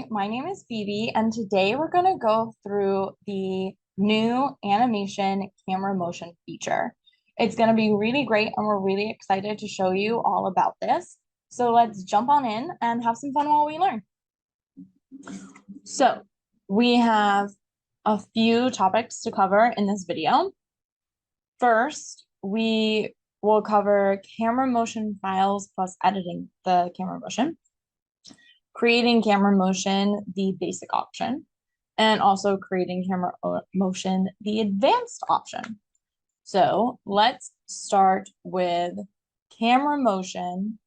Hi, my name is Phoebe, and today we're going to go through the new animation camera motion feature. It's going to be really great, and we're really excited to show you all about this. So let's jump on in and have some fun while we learn. So we have a few topics to cover in this video. First, we will cover camera motion files plus editing the camera motion, creating camera motion, the basic option, and also creating camera motion, the advanced option. So let's start with camera motion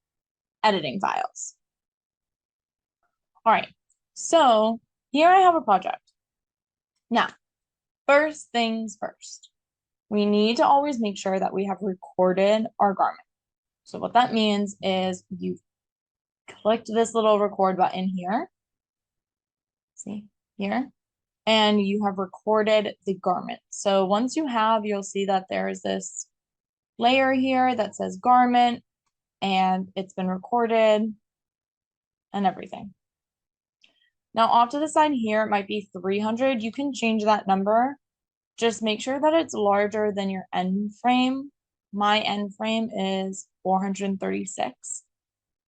editing files. All right, so here I have a project. Now, first things first, we need to always make sure that we have recorded our garment. So what that means is you clicked this little record button here. See here, and you have recorded the garment. So once you have, you'll see that there's this layer here that says garment, and it's been recorded and everything. Now off to the side here, it might be 300. You can change that number. Just make sure that it's larger than your end frame. My end frame is 436.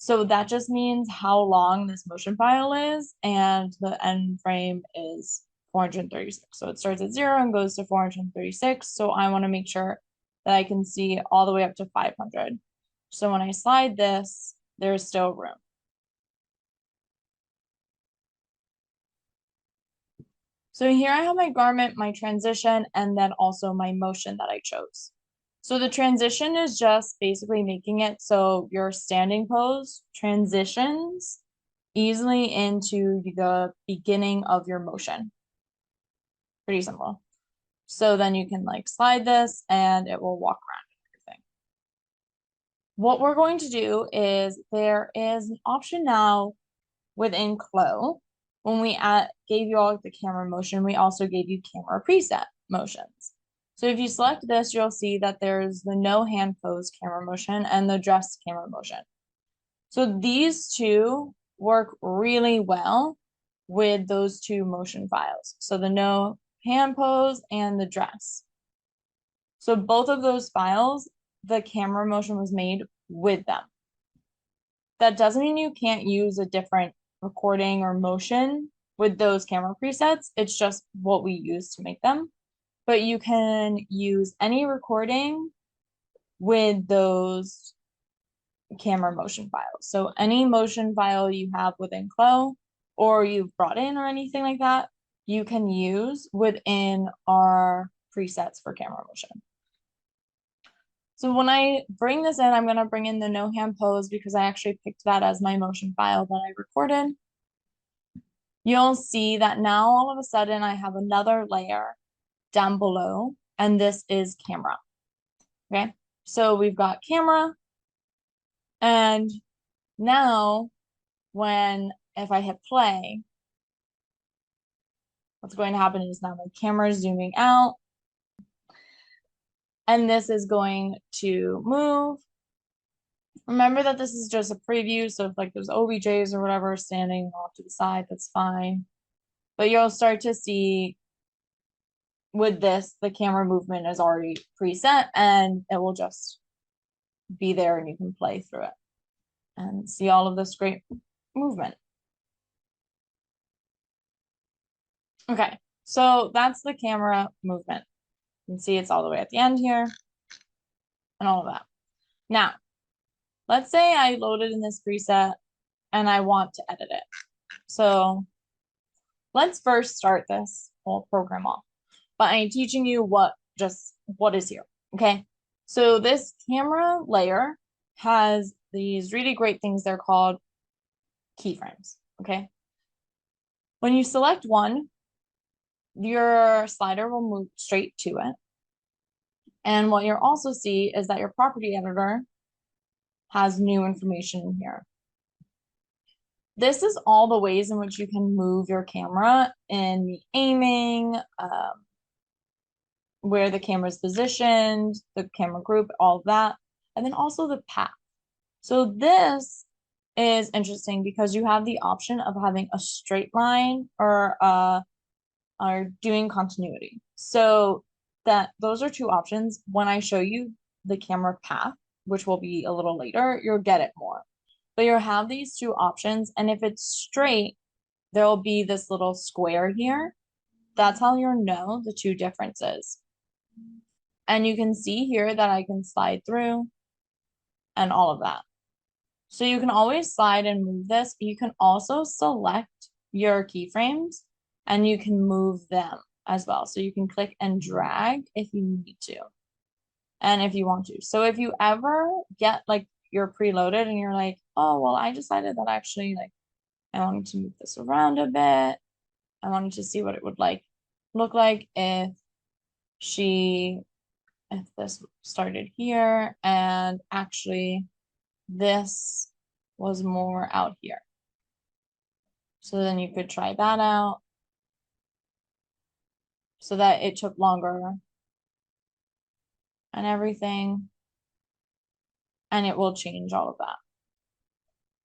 So that just means how long this motion file is, and the end frame is 436. So it starts at 0 and goes to 436. So I want to make sure that I can see all the way up to 500. So when I slide this, there's still room. So here I have my garment, my transition, and then also my motion that I chose. So the transition is just basically making it so your standing pose transitions easily into the beginning of your motion. Pretty simple. So then you can like slide this and it will walk around and everything. What we're going to do is there is an option now within CLO. When we gave you all the camera motion, we also gave you camera preset motions. So if you select this, you'll see that there's the no hand pose camera motion and the dress camera motion. So these two work really well with those two motion files. So the no hand pose and the dress. So both of those files, the camera motion was made with them. That doesn't mean you can't use a different recording or motion with those camera presets. It's just what we use to make them. But you can use any recording with those camera motion files. So any motion file you have within CLO or you've brought in or anything like that, you can use within our presets for camera motion. So when I bring this in, I'm going to bring in the no hand pose because I actually picked that as my motion file that I recorded. You'll see that now all of a sudden I have another layer down below, and this is camera. Okay, so we've got camera, and now if I hit play, what's going to happen is now my camera is zooming out, and this is going to move. Remember that this is just a preview, so if like there's OBJs or whatever standing off to the side, that's fine. But you'll start to see with this, the camera movement is already preset and it will just be there and you can play through it and see all of this great movement. Okay, so that's the camera movement. You can see it's all the way at the end here and all of that. Now, let's say I loaded in this preset and I want to edit it. So let's first start this whole program off by teaching you what is here, okay? So this camera layer has these really great things. They're called keyframes, okay? When you select one, your slider will move straight to it. And what you'll also see is that your property editor has new information in here. This is all the ways in which you can move your camera in the aiming, where the camera is positioned, the camera group, all of that, and then also the path. So this is interesting because you have the option of having a straight line or doing continuity. So that those are two options. When I show you the camera path, which will be a little later, you'll get it more. But you'll have these two options, and if it's straight, there'll be this little square here. That's how you'll know the two differences. And you can see here that I can slide through and all of that. So you can always slide and move this. You can also select your keyframes and you can move them as well. So you can click and drag if you need to and if you want to. So if you ever get like you're preloaded and you're like, oh, well, I decided that actually like I wanted to move this around a bit. I wanted to see what it would look like if this started here and actually this was more out here. So then you could try that out so that it took longer and everything, and it will change all of that.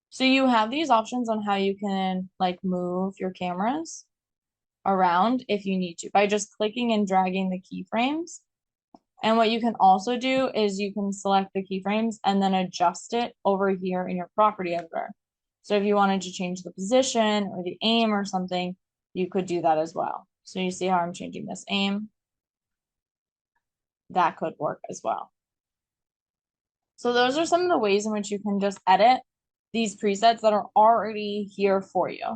So you have these options on how you can like move your cameras around if you need to by just clicking and dragging the keyframes. And what you can also do is you can select the keyframes and then adjust it over here in your property editor. So if you wanted to change the position or the aim or something, you could do that as well. So you see how I'm changing this aim? That could work as well. So those are some of the ways in which you can just edit these presets that are already here for you.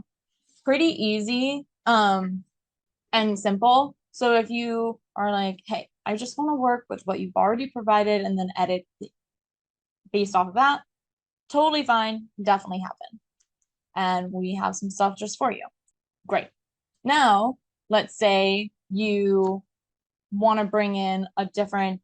Pretty easy and simple. So if you are like, hey, I just want to work with what you've already provided and then edit based off of that, totally fine, definitely happen. And we have some stuff just for you. Great. Now, let's say you want to bring in a different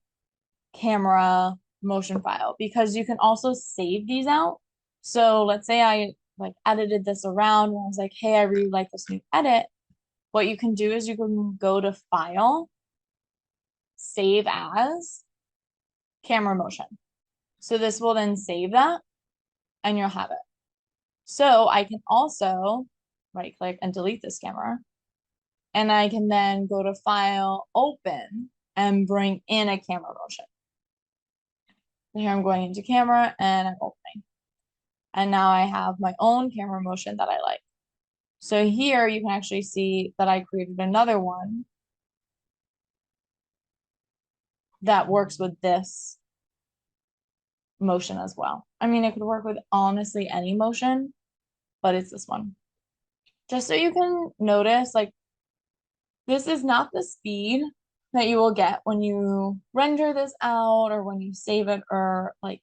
camera motion file because you can also save these out. So let's say I like edited this around and I was like, hey, I really like this new edit. What you can do is you can go to File, Save As, Camera Motion. So this will then save that and you'll have it. So I can also right click and delete this camera. And I can then go to File, Open, and bring in a camera motion. Here I'm going into camera and I'm opening. And now I have my own camera motion that I like. So here you can actually see that I created another one that works with this motion as well. I mean, it could work with honestly any motion, but it's this one. Just so you can notice, like, this is not the speed that you will get when you render this out or when you save it or like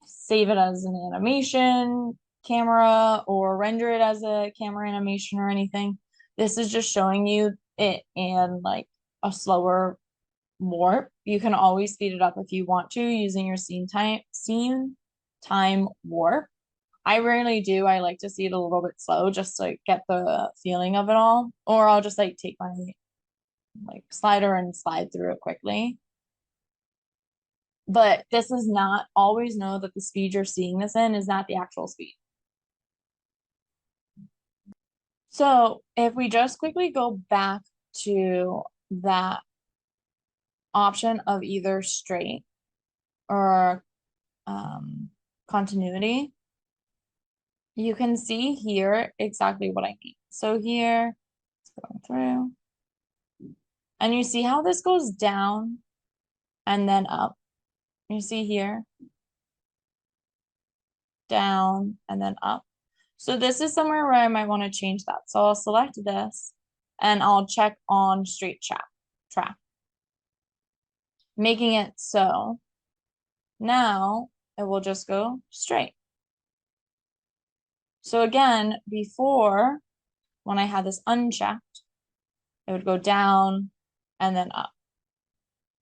save it as an animation camera or render it as a camera animation or anything. This is just showing you it in like a slower warp. You can always speed it up if you want to using your scene time warp. I rarely do. I like to see it a little bit slow just to get the feeling of it all. Or I'll just like take my like slider and slide through it quickly. But this is not, always know that the speed you're seeing this in is not the actual speed. So if we just quickly go back to that option of either straight or continuity, you can see here exactly what I mean. So here, it's going through, and you see how this goes down and then up. You see here, down and then up. So this is somewhere where I might want to change that. So I'll select this and I'll check on straight track, making it so now it will just go straight. So again, before, when I had this unchecked, it would go down and then up.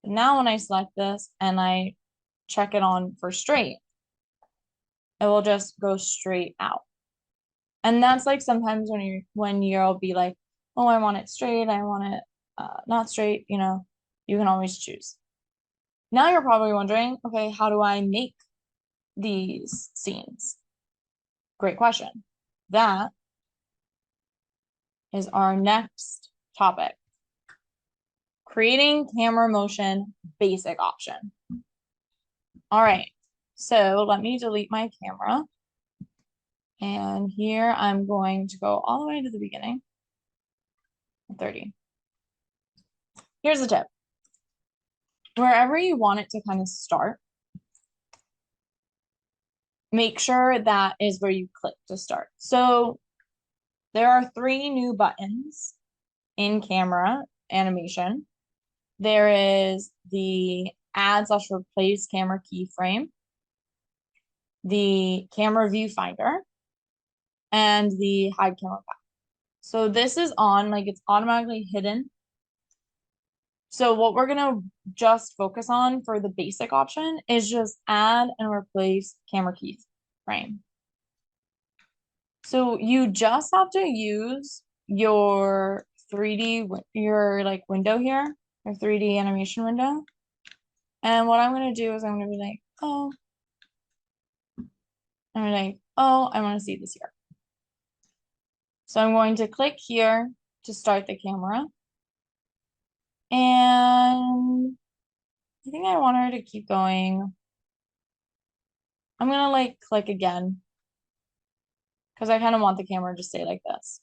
But now when I select this and I check it on for straight, it will just go straight out. And that's like sometimes when you'll be like, oh, I want it straight, I want it not straight, you know, you can always choose. Now you're probably wondering, okay, how do I make these scenes? Great question. That is our next topic. Creating camera motion basic option. All right, so let me delete my camera. And here I'm going to go all the way to the beginning. 30. Here's the tip. Wherever you want it to kind of start, make sure that is where you click to start. So there are 3 new buttons in camera animation. There is the add/replace camera keyframe, the camera viewfinder, and the hide camera path. So this is on, like it's automatically hidden. So what we're gonna just focus on for the basic option is just add and replace camera keyframe. So you just have to use your 3D, your like window here, your 3D animation window. And what I'm gonna do is I'm gonna be like, oh, I'm like, oh, I wanna see this here. So I'm going to click here to start the camera. And I think I want her to keep going. I'm gonna like click again because I kind of want the camera to stay like this.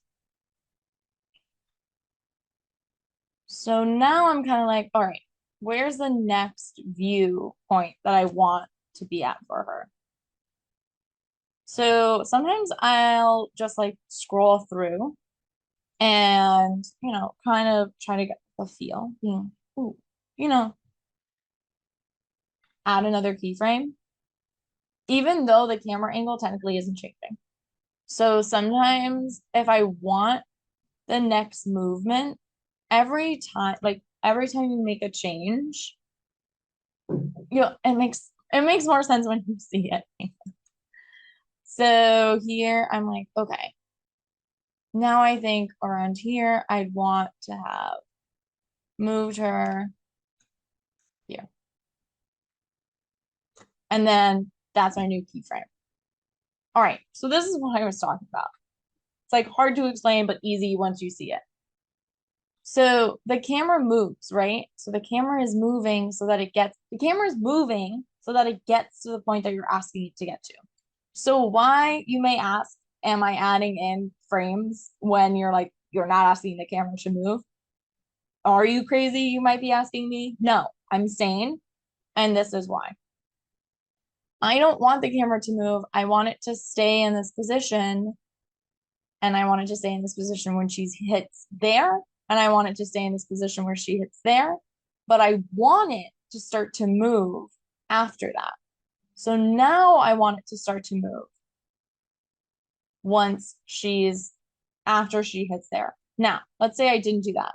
So now I'm kind of like, all right, where's the next view point that I want to be at for her? So sometimes I'll just like scroll through and, you know, kind of try to get the feel, being, ooh, you know, add another keyframe, even though the camera angle technically isn't changing. So sometimes if I want the next movement, every time you make a change, you know, it makes more sense when you see it. So here I'm like, okay, now I think around here I'd want to have moved her here. And then that's our new keyframe. All right, so this is what I was talking about. It's like hard to explain, but easy once you see it. So the camera moves, right? So the camera is moving so that it gets to the point that you're asking it to get to. So why, you may ask, am I adding in frames when you're not asking the camera to move? Are you crazy? You might be asking me. No, I'm sane. And this is why. I don't want the camera to move. I want it to stay in this position. And I want it to stay in this position when she hits there. And I want it to stay in this position where she hits there. But I want it to start to move after that. So now I want it to start to move after she hits there. Now, let's say I didn't do that.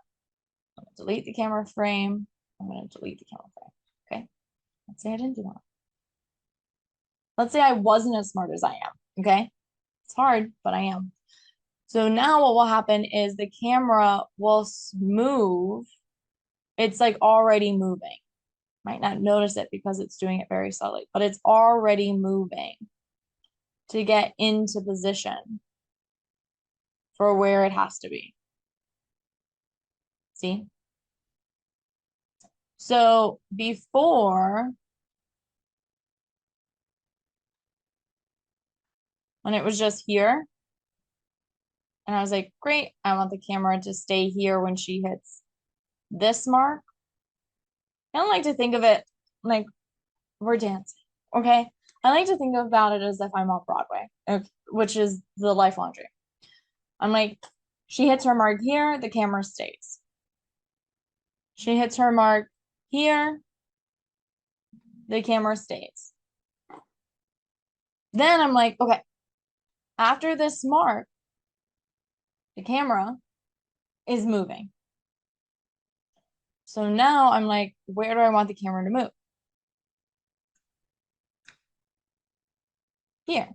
I'm gonna delete the camera frame. I'm gonna delete the camera frame. Okay. Let's say I didn't do that. Let's say I wasn't as smart as I am. Okay. It's hard, but I am. So now what will happen is the camera will move. It's like already moving. Might not notice it because it's doing it very slowly, but it's already moving to get into position for where it has to be. See? So before, when it was just here, and I was like, great, I want the camera to stay here when she hits this mark. I don't like to think of it like we're dancing, okay? I like to think about it as if I'm on Broadway, which is the lifelong dream. I'm like, she hits her mark here, the camera stays. She hits her mark here, the camera stays. Then I'm like, okay, after this mark, the camera is moving. So now I'm like, where do I want the camera to move? Here.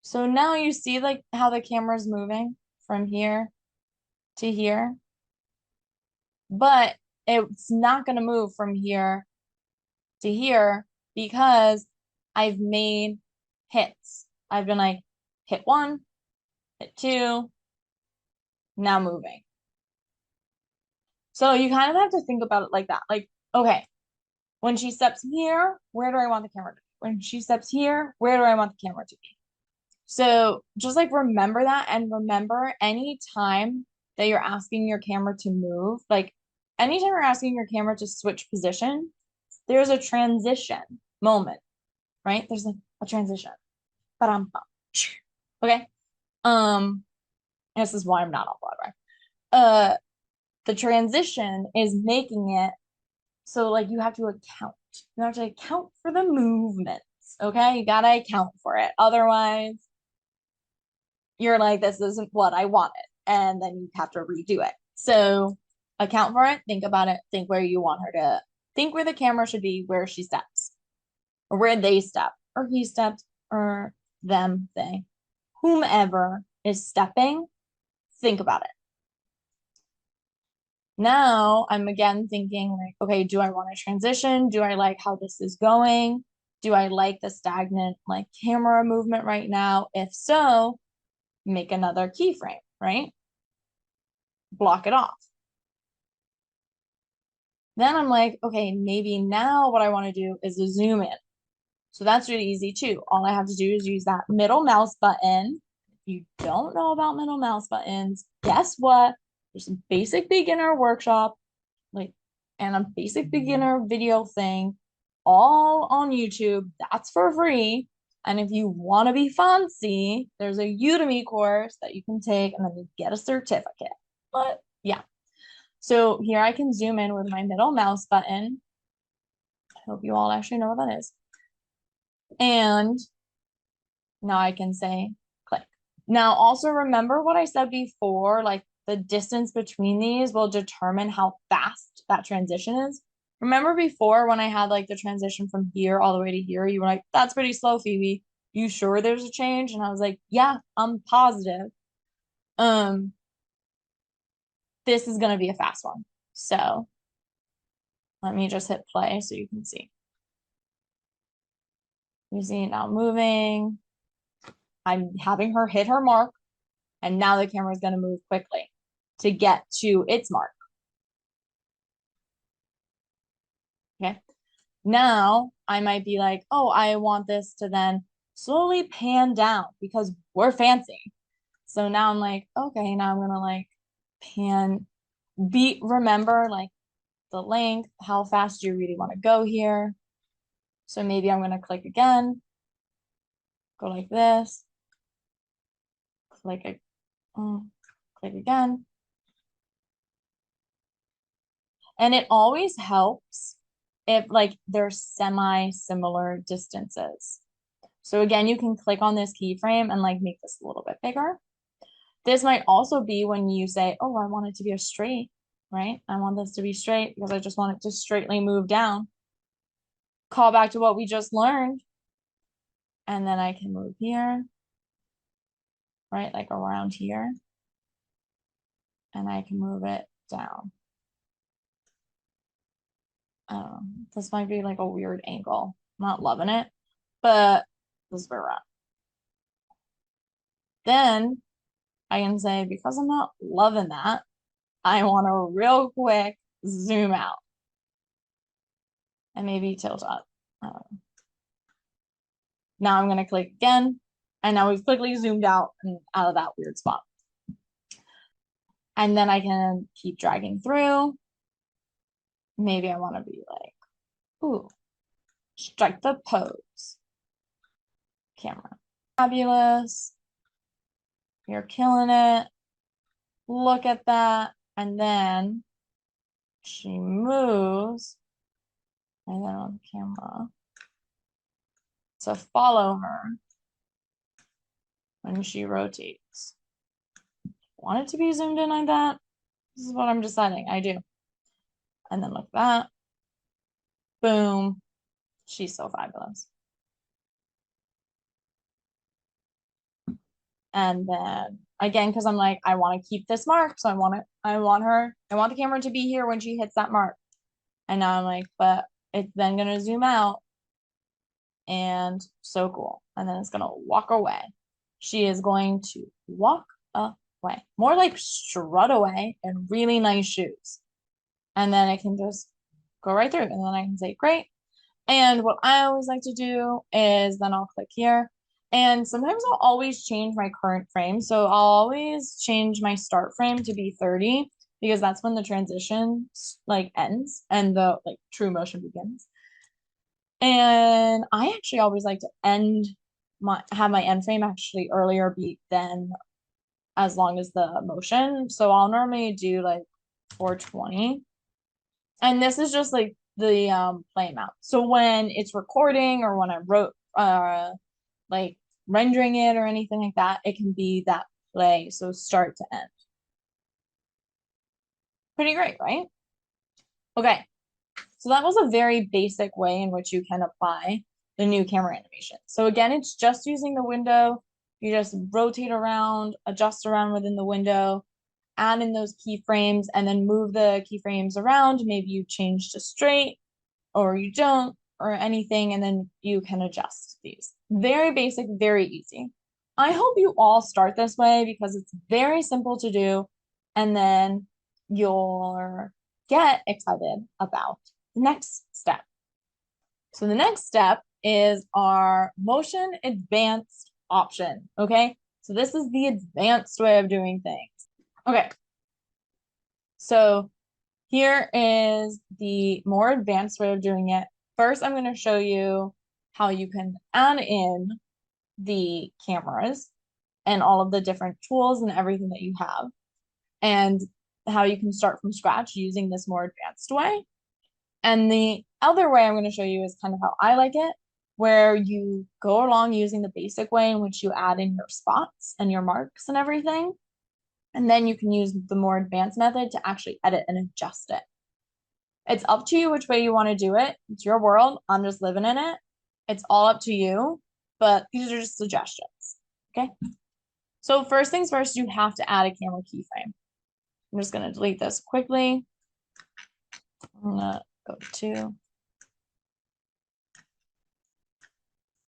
So now you see like how the camera is moving from here to here, but it's not going to move from here to here because I've made hits. I've been like, hit 1, hit 2, now moving. So you kind of have to think about it like that. Like, okay, when she steps here, where do I want the camera to be? When she steps here, where do I want the camera to be? So just like remember that, and remember any time that you're asking your camera to move, like anytime you're asking your camera to switch position, there's a transition moment, right? There's like a transition. Okay. This is why I'm not on Broadway. The transition is making it so like you have to account. You have to account for the movements. Okay, you gotta account for it. Otherwise, you're like, this isn't what I wanted. And then you have to redo it. So account for it, think about it, think where you want her to, think where the camera should be, where she steps, or where they step, or he steps, or them, they, whomever is stepping, think about it. Now I'm again thinking like, okay, do I want to transition? Do I like how this is going? Do I like the stagnant like camera movement right now? If so, make another keyframe, right? Block it off. Then I'm like, okay, maybe now what I want to do is a zoom in. So that's really easy too. All I have to do is use that middle mouse button. If you don't know about middle mouse buttons, guess what? There's a basic beginner workshop, like, and a basic beginner video thing, all on YouTube. That's for free. And if you want to be fancy, there's a Udemy course that you can take and then you get a certificate. But yeah. So here I can zoom in with my middle mouse button. I hope you all actually know what that is. And now I can say click. Now also remember what I said before, like the distance between these will determine how fast that transition is. Remember before when I had like the transition from here all the way to here, you were like, that's pretty slow, Phoebe. You sure there's a change? And I was like, yeah, I'm positive. This is gonna be a fast one. So let me just hit play so you can see. You see it now moving. I'm having her hit her mark, and now the camera is going to move quickly to get to its mark. Okay. Now I might be like, oh, I want this to then slowly pan down because we're fancy. So now I'm like, okay, now I'm going to like pan, remember like the length, how fast you really want to go here. So maybe I'm going to click again, go like this, click, click again. And it always helps if like they're semi-similar distances. So again, you can click on this keyframe and like make this a little bit bigger. This might also be when you say, oh, I want it to be a straight, right? I want this to be straight because I just want it to straightly move down. Call back to what we just learned. And then I can move here, right? Like around here. And I can move it down. This might be like a weird angle. I'm not loving it, but this is where we're at. Then I can say, because I'm not loving that, I want to real quick zoom out and maybe tilt up. Now I'm going to click again, and now we've quickly zoomed out and out of that weird spot. And then I can keep dragging through. Maybe I want to be like, ooh, strike the pose. Camera. Fabulous. You're killing it. Look at that. And then she moves. And then on camera to follow her when she rotates. Want it to be zoomed in like that? This is what I'm deciding. I do. And then look at that. Boom. She's so fabulous. And then again, because I'm like, I want to keep this mark. So I want the camera to be here when she hits that mark. And now I'm like, but it's then gonna zoom out and so cool. And then it's gonna walk away. She is going to walk away, more like strut away in really nice shoes. And then it can just go right through. And then I can say, great. And what I always like to do is then I'll click here. And sometimes I'll always change my current frame. So I'll always change my start frame to be 30 because that's when the transition like ends and the like true motion begins. And I actually always like to have my end frame actually earlier beat than as long as the motion. So I'll normally do like 420. And this is just like the play amount. So when it's recording or when I wrote like rendering it or anything like that, it can be that play. So start to end. Pretty great, right? Okay. So that was a very basic way in which you can apply the new camera animation. So again, it's just using the window. You just rotate around, adjust around within the window, add in those keyframes, and then move the keyframes around. Maybe you change to straight or you don't or anything, and then you can adjust these. Very basic, very easy. I hope you all start this way because it's very simple to do, and then you'll get excited about the next step. So the next step is our motion advanced option, okay? So this is the advanced way of doing things. Okay, so here is the more advanced way of doing it. First, I'm going to show you how you can add in the cameras and all of the different tools and everything that you have, and how you can start from scratch using this more advanced way. And the other way I'm going to show you is kind of how I like it, where you go along using the basic way in which you add in your spots and your marks and everything. And then you can use the more advanced method to actually edit and adjust it. It's up to you which way you want to do it. It's your world. I'm just living in it. It's all up to you, but these are just suggestions, okay? So first things first, you have to add a camera keyframe. I'm just going to delete this quickly. I'm going to go to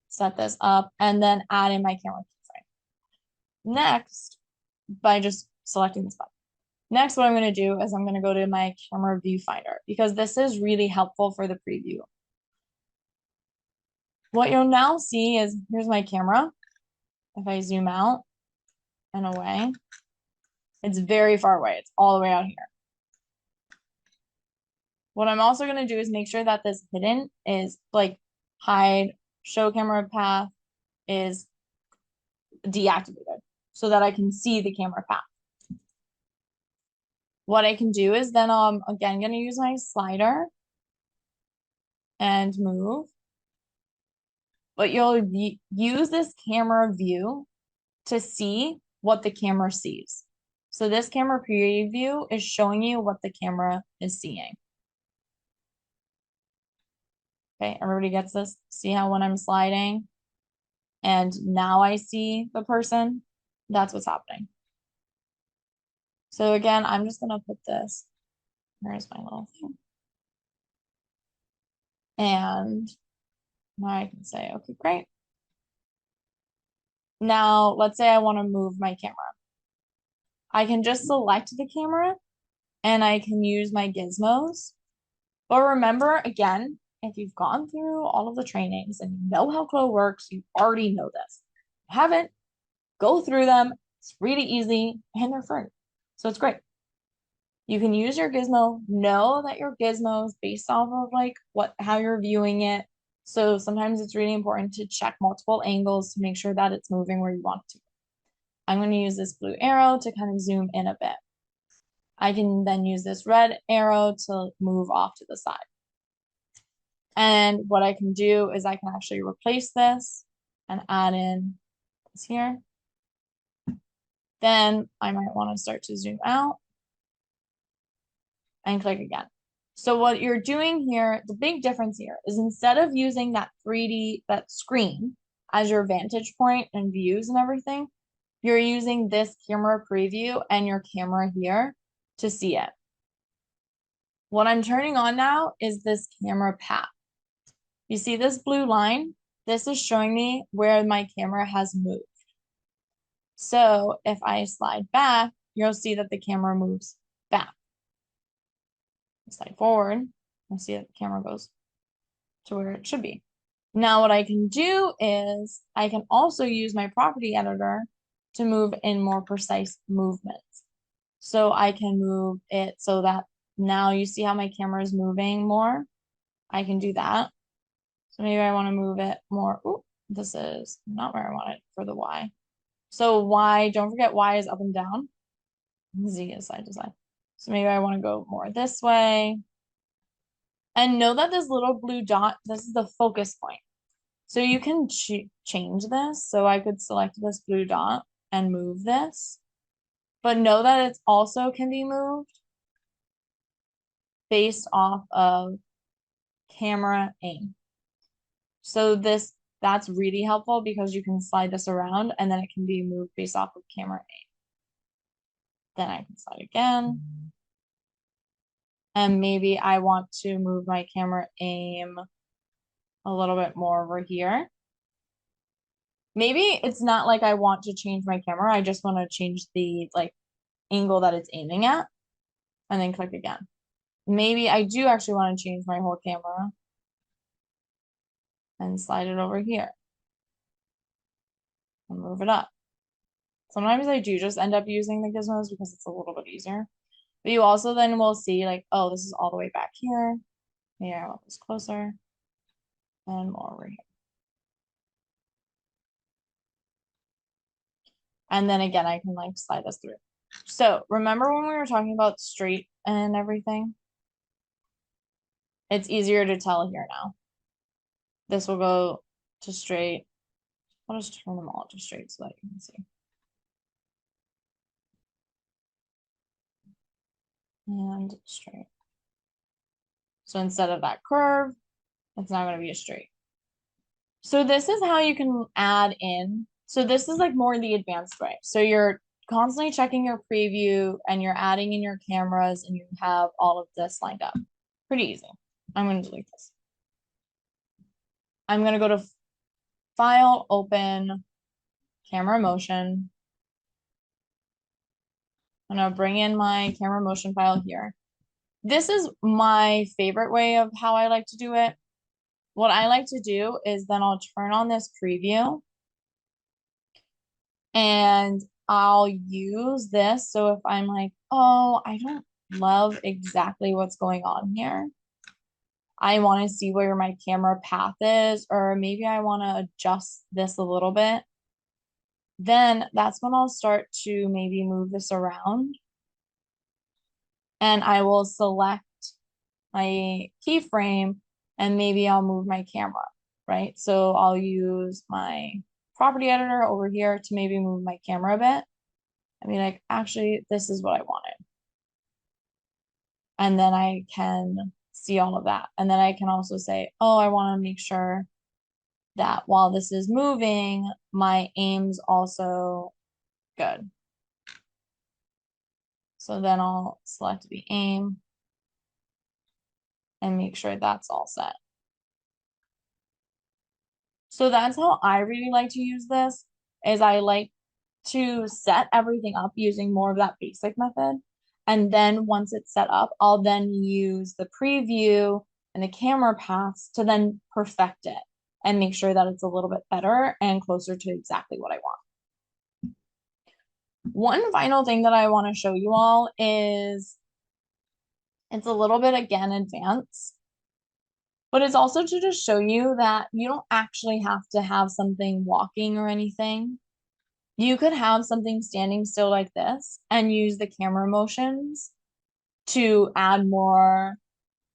set this up and then add in my camera keyframe. Next, by just selecting this button. Next, what I'm going to do is I'm going to go to my camera viewfinder because this is really helpful for the preview. What you'll now see is here's my camera. If I zoom out and away, it's very far away. It's all the way out here. What I'm also going to do is make sure that this hidden is like hide show camera path is deactivated so that I can see the camera path. What I can do is then I'm again going to use my slider and move. But you'll use this camera view to see what the camera sees. So this camera preview is showing you what the camera is seeing. Okay, everybody gets this? See how when I'm sliding and now I see the person? That's what's happening. So again, I'm just gonna put this, there's my little thing. And now I can say, okay, great. Now, let's say I want to move my camera. I can just select the camera and I can use my gizmos. But remember, again, if you've gone through all of the trainings and you know how CLO works, you already know this. If you haven't, go through them. It's really easy and they're free. So it's great. You can use your gizmo. Know that your gizmo is based off of like how you're viewing it. So sometimes it's really important to check multiple angles to make sure that it's moving where you want it to. I'm going to use this blue arrow to kind of zoom in a bit. I can then use this red arrow to move off to the side. And what I can do is I can actually replace this and add in this here. Then I might want to start to zoom out and click again. So what you're doing here, the big difference here is instead of using that 3D, that screen as your vantage point and views and everything, you're using this camera preview and your camera here to see it. What I'm turning on now is this camera path. You see this blue line? this is showing me where my camera has moved. So if I slide back, you'll see that the camera moves back. Slide forward, you'll see that the camera goes to where it should be. Now what I can do is I can also use my property editor to move in more precise movements. So I can move it so that now you see how my camera is moving more. I can do that. So maybe I want to move it more. Ooh, this is not where I want it for the Y. So Y, don't forget Y is up and down. Z is side to side. So maybe I want to go more this way. And know that this little blue dot, this is the focus point. So you can change this. So I could select this blue dot and move this. But know that it also can be moved based off of camera aim. So that's really helpful because you can slide this around and then it can be moved based off of camera aim. Then I can slide again. And maybe I want to move my camera aim a little bit more over here. Maybe it's not like I want to change my camera. I just want to change the angle that it's aiming at and then click again. Maybe I do actually want to change my whole camera and slide it over here and move it up. Sometimes I do just end up using the gizmos because it's a little bit easier. But you also then will see oh, this is all the way back here. Maybe I want this closer and more over here. And then again, I can slide this through. So remember when we were talking about straight and everything? It's easier to tell here now. This will go to straight. I'll just turn them all to straight so that you can see. And straight. So instead of that curve, it's not going to be a straight. So this is how you can add in. So this is more the advanced way. So you're constantly checking your preview and you're adding in your cameras and you have all of this lined up. Pretty easy. I'm going to delete this. I'm going to go to File, Open, Camera Motion. I'm going to bring in my camera motion file here. This is my favorite way of how I like to do it. What I like to do is then I'll turn on this preview and I'll use this. So if I'm oh, I don't love exactly what's going on here. I want to see where my camera path is, or maybe I want to adjust this a little bit. Then that's when I'll start to maybe move this around. And I will select my keyframe and maybe I'll move my camera, right? So I'll use my property editor over here to maybe move my camera a bit. I mean, actually, this is what I wanted. And then I can see all of that. And then I can also say, oh, I want to make sure that while this is moving, my aim's also good. So then I'll select the aim and make sure that's all set. So that's how I really like to use this, is I like to set everything up using more of that basic method. And then once it's set up, I'll then use the preview and the camera paths to then perfect it and make sure that it's a little bit better and closer to exactly what I want. One final thing that I want to show you all is, it's a little bit, again, advanced, but it's also to just show you that you don't actually have to have something walking or anything. You could have something standing still like this and use the camera motions to add more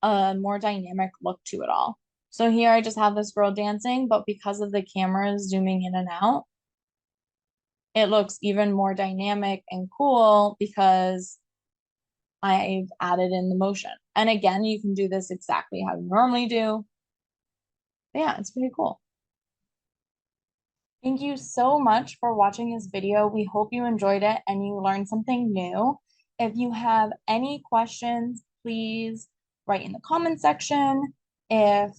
dynamic look to it all. So here I just have this girl dancing, but because of the camera zooming in and out, it looks even more dynamic and cool because I've added in the motion. And again, you can do this exactly how you normally do. But yeah, it's pretty cool. Thank you so much for watching this video. We hope you enjoyed it and you learned something new. If you have any questions, please write in the comment section. If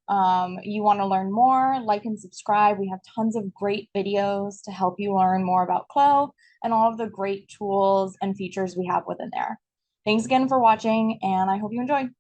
You want to learn more, like and subscribe. We have tons of great videos to help you learn more about CLO and all of the great tools and features we have within there. Thanks again for watching, and I hope you enjoyed.